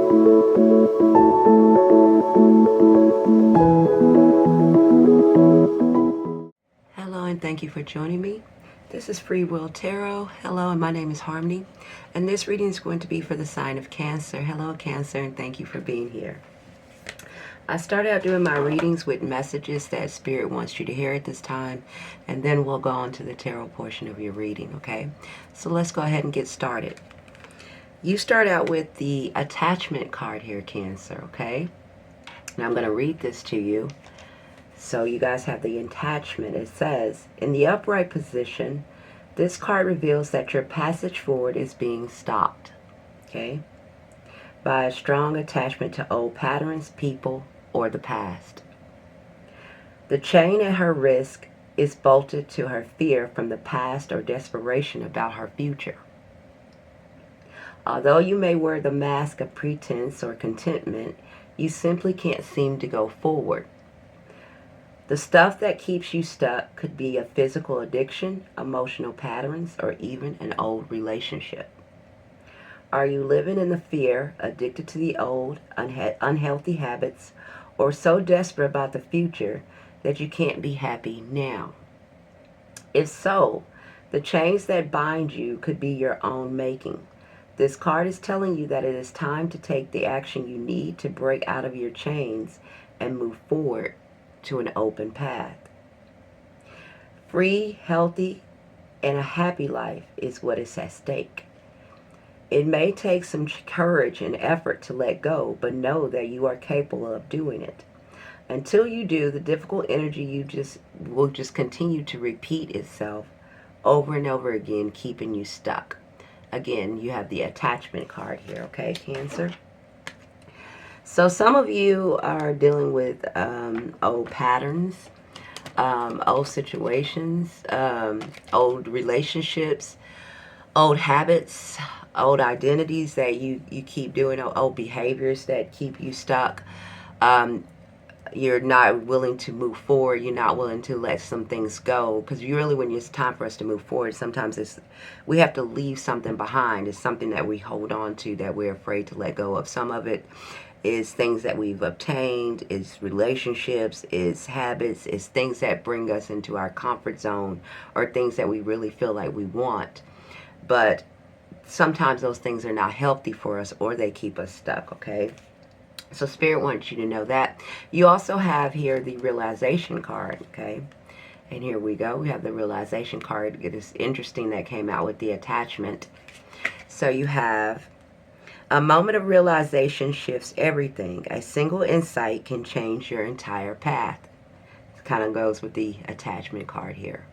Hello and thank you for joining me. This is Freewill Tarot. Hello, and my name is Harmony. And this reading is going to be for the sign of Cancer. Hello, Cancer, and thank you for being here. I started out doing my readings with messages that Spirit wants you to hear at this time, and then we'll go on to the tarot portion of your reading, okay? So let's go ahead and get started. You start out with the attachment card here, Cancer, okay? Now I'm going to read this to you. So you guys have the attachment. It says, in the upright position, this card reveals that your passage forward is being stopped, okay, by a strong attachment to old patterns, people, or the past. The chain at her wrist is bolted to her fear from the past or desperation about her future. Although you may wear the mask of pretense or contentment, you simply can't seem to go forward. The stuff that keeps you stuck could be a physical addiction, emotional patterns, or even an old relationship. Are you living in the fear, addicted to the old, unhealthy habits, or so desperate about the future that you can't be happy now? If so, the chains that bind you could be your own making. This card is telling you that it is time to take the action you need to break out of your chains and move forward to an open path. Free, healthy, and a happy life is what is at stake. It may take some courage and effort to let go, but know that you are capable of doing it. Until you do, the difficult energy will just continue to repeat itself over and over again, keeping you stuck. Again, you have the attachment card here, okay, Cancer? So some of you are dealing with old patterns, old situations, old relationships, old habits, old identities that you keep doing, old behaviors that keep you stuck. You're not willing to move forward. You're not willing to let some things go, because really when it's time for us to move forward, sometimes we have to leave something behind. It's something that we hold on to that we're afraid to let go of. Some of it is things that we've obtained, is relationships, is habits, is things that bring us into our comfort zone, or things that we really feel like we want. But sometimes those things are not healthy for us, or they keep us stuck, okay? So Spirit wants you to know that. You also have here the realization card, okay? And here we go. We have the realization card. It is interesting that came out with the attachment. So you have, a moment of realization shifts everything. A single insight can change your entire path. It kind of goes with the attachment card here.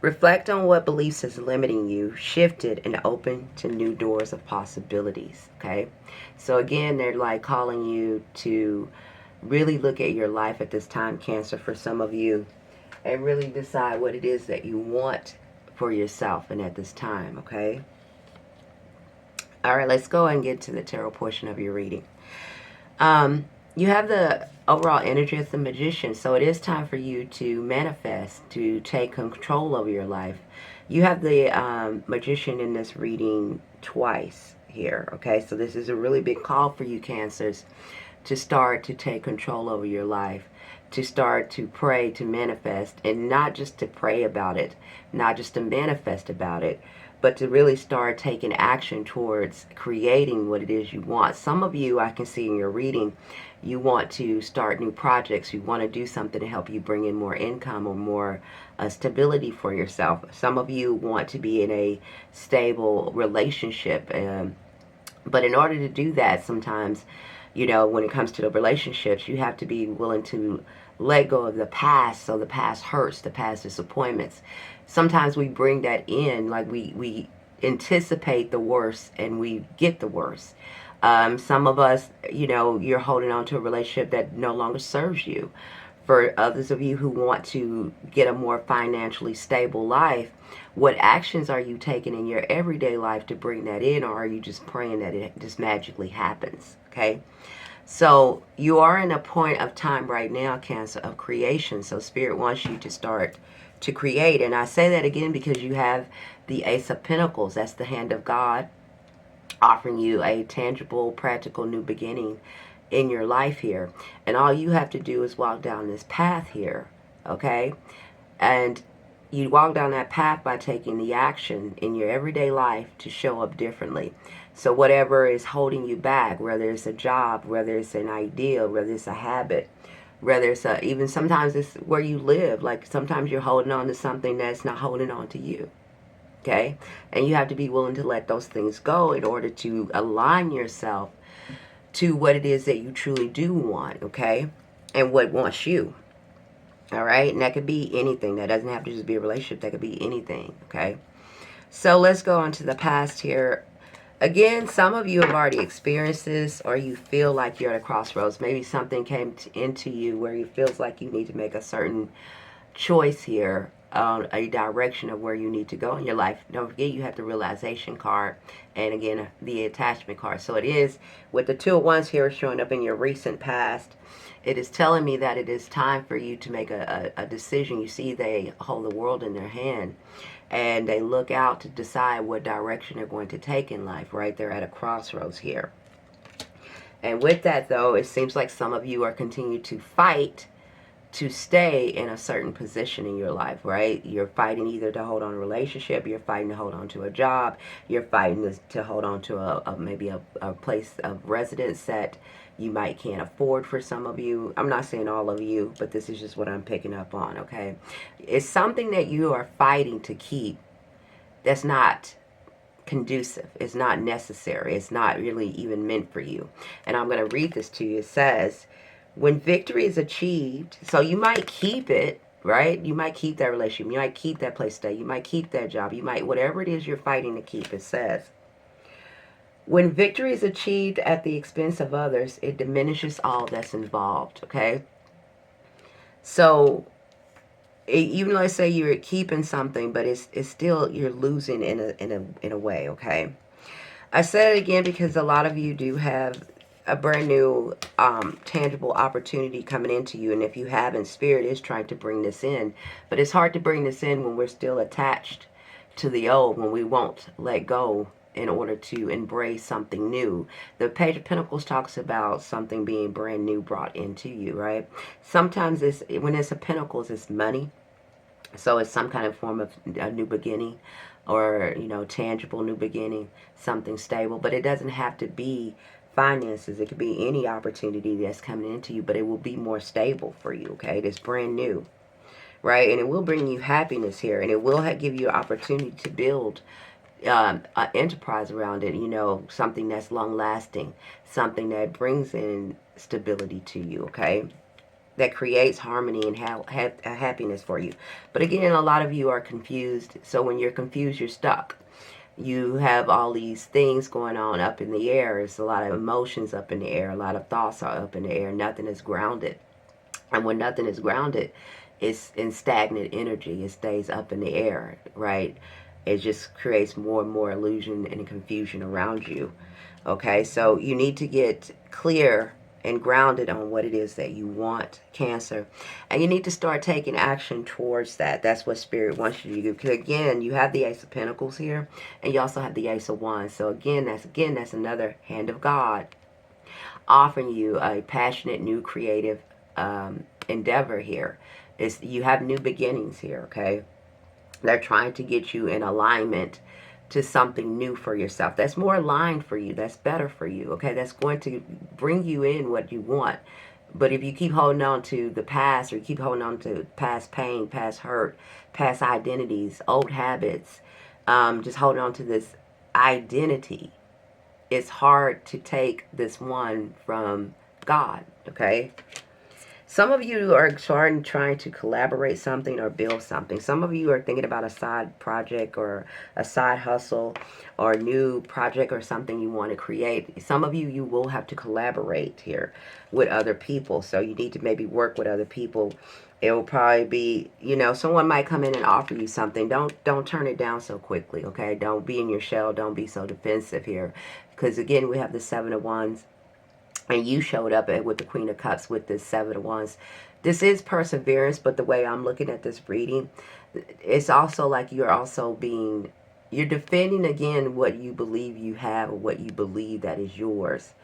Reflect on what beliefs is limiting you, shifted, and open to new doors of possibilities, okay? So again, they're like calling you to really look at your life at this time, Cancer, for some of you, and really decide what it is that you want for yourself and at this time, okay? All right, let's go and get to the tarot portion of your reading. You have the overall energy as the Magician, so it is time for you to manifest, to take control over your life. You have the Magician in this reading twice here, okay? So this is a really big call for you, Cancers, to start to take control over your life, to start to pray, to manifest, and not just to pray about it, not just to manifest about it, but to really start taking action towards creating what it is you want. Some of you, I can see in your reading, you want to start new projects. You want to do something to help you bring in more income or more stability for yourself. Some of you want to be in a stable relationship. But in order to do that, sometimes, you know, when it comes to the relationships, you have to be willing to let go of the past. So the past hurts, the past disappointments. Sometimes we bring that in, like we anticipate the worst and we get the worst. Some of us, you know, you're holding on to a relationship that no longer serves you. For others of you who want to get a more financially stable life, what actions are you taking in your everyday life to bring that in, or are you just praying that it just magically happens, okay? So you are in a point of time right now, Cancer, of creation. So Spirit wants you to start to create. And I say that again because you have the Ace of Pentacles. That's the hand of God. offering you a tangible, practical new beginning in your life here. And all you have to do is walk down this path here, okay? And you walk down that path by taking the action in your everyday life to show up differently. So whatever is holding you back, whether it's a job, whether it's an idea, whether it's a habit, whether it's even sometimes it's where you live. Like sometimes you're holding on to something that's not holding on to you. Okay? And you have to be willing to let those things go in order to align yourself to what it is that you truly do want, okay? And what wants you. All right? And that could be anything. That doesn't have to just be a relationship. That could be anything, okay? So let's go on to the past here. Again, some of you have already experienced this, or you feel like you're at a crossroads. Maybe something came into you where you feels like you need to make a certain choice here, a direction of where you need to go in your life. Don't forget you have the realization card, and again the attachment card. So it is with the 2 of Wands here showing up in your recent past. It is telling me that it is time for you to make a decision. You see, they hold the world in their hand, and they look out to decide what direction they're going to take in life, right? They're at a crossroads here. And with that, though, it seems like some of you are continuing to fight to stay in a certain position in your life, right? You're fighting either to hold on to a relationship, you're fighting to hold on to a job, you're fighting to hold on to maybe a place of residence that you might can't afford for some of you. I'm not saying all of you, but this is just what I'm picking up on, okay? It's something that you are fighting to keep that's not conducive. It's not necessary. It's not really even meant for you. And I'm going to read this to you. It says, when victory is achieved, so you might keep it, right? You might keep that relationship. You might keep that place to stay. You might keep that job. You might, whatever it is you're fighting to keep, it says, when victory is achieved at the expense of others, it diminishes all that's involved, okay? So even though I say you're keeping something, but it's still, you're losing in a way, okay? I said it again because a lot of you do have a brand new tangible opportunity coming into you, and if you haven't, Spirit is trying to bring this in, but it's hard to bring this in when we're still attached to the old, when we won't let go in order to embrace something new. The Page of Pentacles talks about something being brand new brought into you, right? Sometimes when it's a Pentacles, it's money. So it's some kind of form of a new beginning, or, tangible new beginning, something stable. But it doesn't have to be finances. It could be any opportunity that's coming into you, but it will be more stable for you, okay? It's brand new, right? And it will bring you happiness here, and it will give you an opportunity to build an enterprise around it, something that's long-lasting, something that brings in stability to you, okay? That creates harmony and happiness for you. But again, a lot of you are confused. So when you're confused, you're stuck. You have all these things going on up in the air. It's a lot of emotions up in the air. A lot of thoughts are up in the air. Nothing is grounded. And when nothing is grounded, it's in stagnant energy. It stays up in the air, right? It just creates more and more illusion and confusion around you. Okay, so you need to get clear and grounded on what it is that you want, Cancer. And you need to start taking action towards that. That's what Spirit wants you to do. Because again, you have the Ace of Pentacles here, and you also have the Ace of Wands. So that's another hand of God offering you a passionate, new, creative endeavor here. You have new beginnings here, okay? They're trying to get you in alignment to something new for yourself. That's more aligned for you. That's better for you, okay? That's going to bring you in what you want. But if you keep holding on to the past, or you keep holding on to past pain, past hurt, past identities, old habits, just holding on to this identity, it's hard to take this one from God, okay? Some of you are trying to collaborate something or build something. Some of you are thinking about a side project or a side hustle or a new project or something you want to create. Some of you will have to collaborate here with other people. So you need to maybe work with other people. It will probably be, someone might come in and offer you something. Don't turn it down so quickly, okay? Don't be in your shell. Don't be so defensive here. Because again, we have the Seven of Wands. And you showed up with the Queen of Cups with this Seven of Wands. This is perseverance, but the way I'm looking at this reading, it's also like you're also being You're defending again what you believe you have or what you believe that is yours.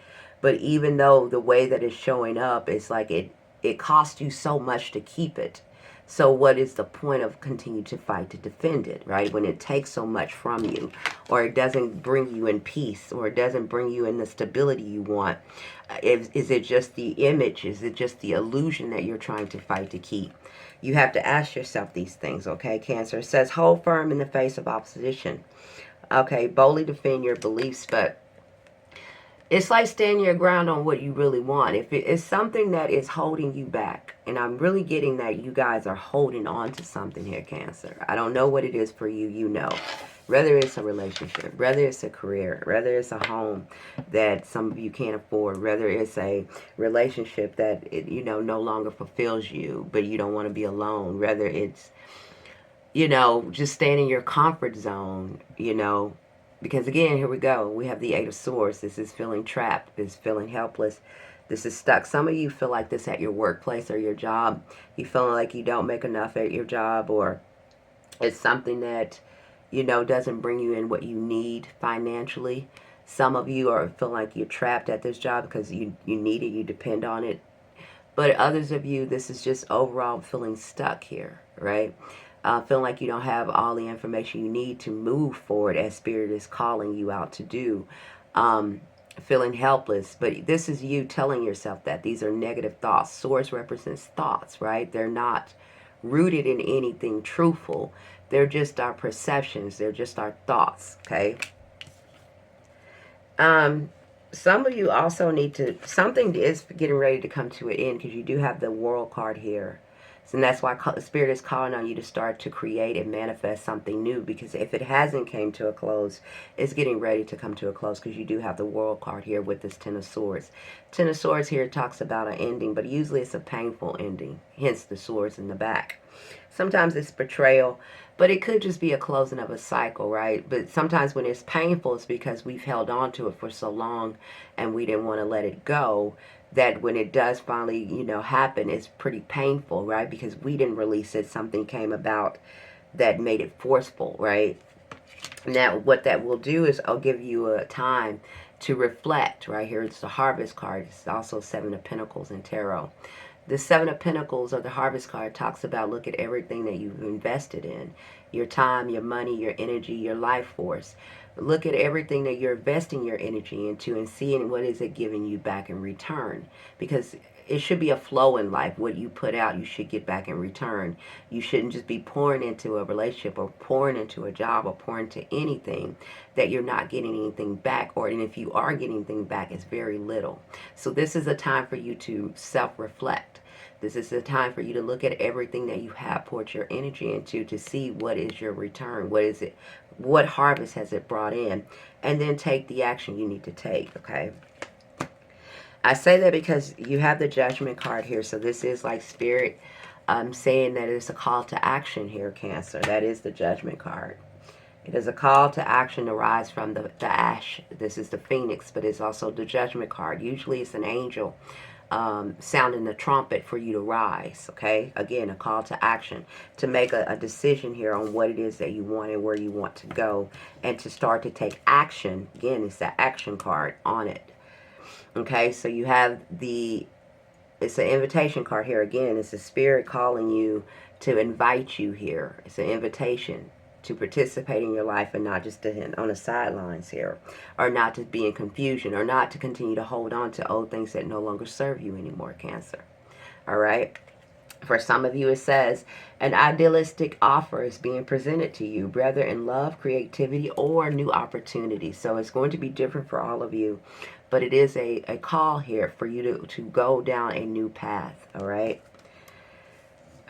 But even though the way that it's showing up is like it costs you so much to keep it. So what is the point of continue to fight to defend it, right? When it takes so much from you, or it doesn't bring you in peace, or it doesn't bring you in the stability you want. Is it just the image? Is it just the illusion that you're trying to fight to keep? You have to ask yourself these things, okay, Cancer? It says, hold firm in the face of opposition. Okay, boldly defend your beliefs, but it's like standing your ground on what you really want. If it is something that is holding you back, and I'm really getting that you guys are holding on to something here, Cancer. I don't know what it is for you, you know. Whether it's a relationship, whether it's a career, whether it's a home that some of you can't afford, whether it's a relationship that, no longer fulfills you, but you don't want to be alone, whether it's, just staying in your comfort zone, because again, here we go. We have the Eight of Swords. This is feeling trapped. This is feeling helpless. This is stuck. Some of you feel like this at your workplace or your job. You feeling like you don't make enough at your job, or it's something that, doesn't bring you in what you need financially. Some of you are feeling like you're trapped at this job because you need it, you depend on it. But others of you, this is just overall feeling stuck here, right? Feeling like you don't have all the information you need to move forward as Spirit is calling you out to do. Feeling helpless, but this is you telling yourself that these are negative thoughts. Source represents thoughts, right? They're not rooted in anything truthful. They're just our perceptions. They're just our thoughts, okay? Some of you also need to, something is getting ready to come to an end because you do have the World card here. And that's why Spirit is calling on you to start to create and manifest something new, because if it hasn't came to a close, it's getting ready to come to a close, because you do have the World card here with this Ten of Swords. Ten of Swords here talks about an ending, but usually it's a painful ending, hence the swords in the back. Sometimes it's betrayal, but it could just be a closing of a cycle, right? But sometimes when it's painful, it's because we've held on to it for so long and we didn't want to let it go, that when it does finally, happen, it's pretty painful, right? Because we didn't release it. Something came about that made it forceful, right? Now, what that will do is I'll give you a time to reflect, right? Here it's the Harvest card. It's also Seven of Pentacles in Tarot. The Seven of Pentacles, or the Harvest card, talks about look at everything that you've invested in. Your time, your money, your energy, your life force. Look at everything that you're investing your energy into and seeing what is it giving you back in return. Because it should be a flow in life. What you put out, you should get back in return. You shouldn't just be pouring into a relationship or pouring into a job or pouring into anything that you're not getting anything back. Or and if you are getting anything back, it's very little. So this is a time for you to self-reflect. This is the time for you to look at everything that you have poured your energy into to see what is your return. What is it? What harvest has it brought in? And then take the action you need to take, okay? I say that because you have the Judgment card here. So this is like Spirit saying that it's a call to action here, Cancer. That is the Judgment card. It is a call to action to rise from the ash. This is the Phoenix, but it's also the Judgment card. Usually it's an angel sounding the trumpet for you to rise, okay? Again, a call to action, to make a decision here on what it is that you want and where you want to go, and to start to take action. Again, it's the action card on it, okay? So you have it's an invitation card here. Again, it's a Spirit calling you to invite you here. It's an invitation to participate in your life and not just to on the sidelines here, or not to be in confusion, or not to continue to hold on to old things that no longer serve you anymore, Cancer. All right? For some of you, it says, an idealistic offer is being presented to you, whether in love, creativity, or new opportunities. So it's going to be different for all of you, but it is a call here for you to go down a new path, all right?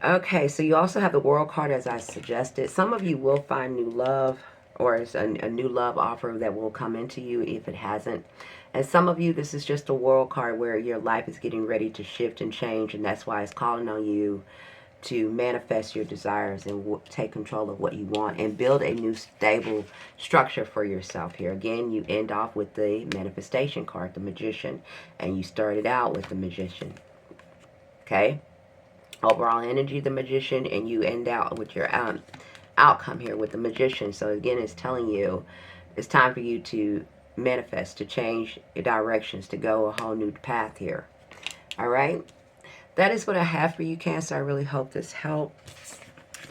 Okay, so you also have the World card, as I suggested. Some of you will find new love, or it's a new love offer that will come into you if it hasn't. And some of you, this is just a World card where your life is getting ready to shift and change, and that's why it's calling on you to manifest your desires and take control of what you want and build a new stable structure for yourself here. Again, you end off with the manifestation card, the Magician, and you started out with the Magician. Okay? Overall energy, the Magician, and you end out with your outcome here with the Magician. So again, it's telling you it's time for you to manifest, to change your directions, to go a whole new path here. All right? That is what I have for you, Cancer. I really hope this helped.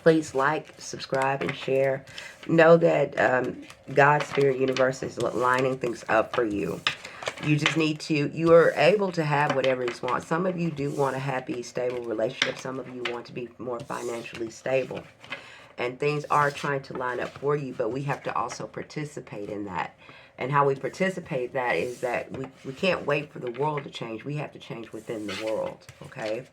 Please like, subscribe, and share. Know that God's Spirit Universe is lining things up for you. You just need to, you are able to have whatever you want. Some of you do want a happy, stable relationship. Some of you want to be more financially stable. And things are trying to line up for you, but we have to also participate in that. And how we participate that is that we can't wait for the world to change. We have to change within the world, okay?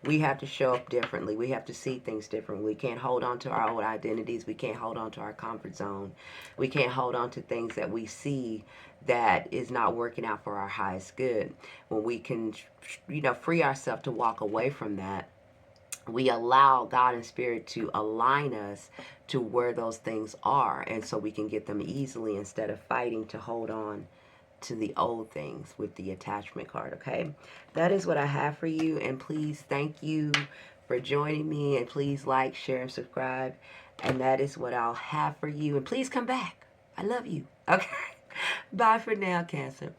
We have to show up differently. We have to see things differently. We can't hold on to our old identities. We can't hold on to our comfort zone. We can't hold on to things that we see that is not working out for our highest good. When we can, free ourselves to walk away from that, we allow God and Spirit to align us to where those things are, and so we can get them easily instead of fighting to hold on to the old things with the attachment card. Okay, that is what I have for you, and please, thank you for joining me, and please like, share, and subscribe. And that is what I'll have for you, and please come back. I love you. Okay, bye for now, Cancer.